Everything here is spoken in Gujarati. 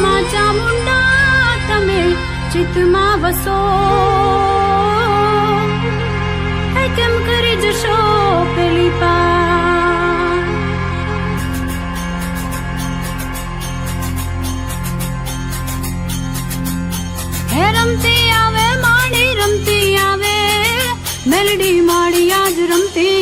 માં ચામુંડા તમે ચિત્તમાં વસો, કેમ કરી જશો પેલી પાર? હે રમતી આવે માડી રમતી આવે, મેલડી માડી આજ રમતી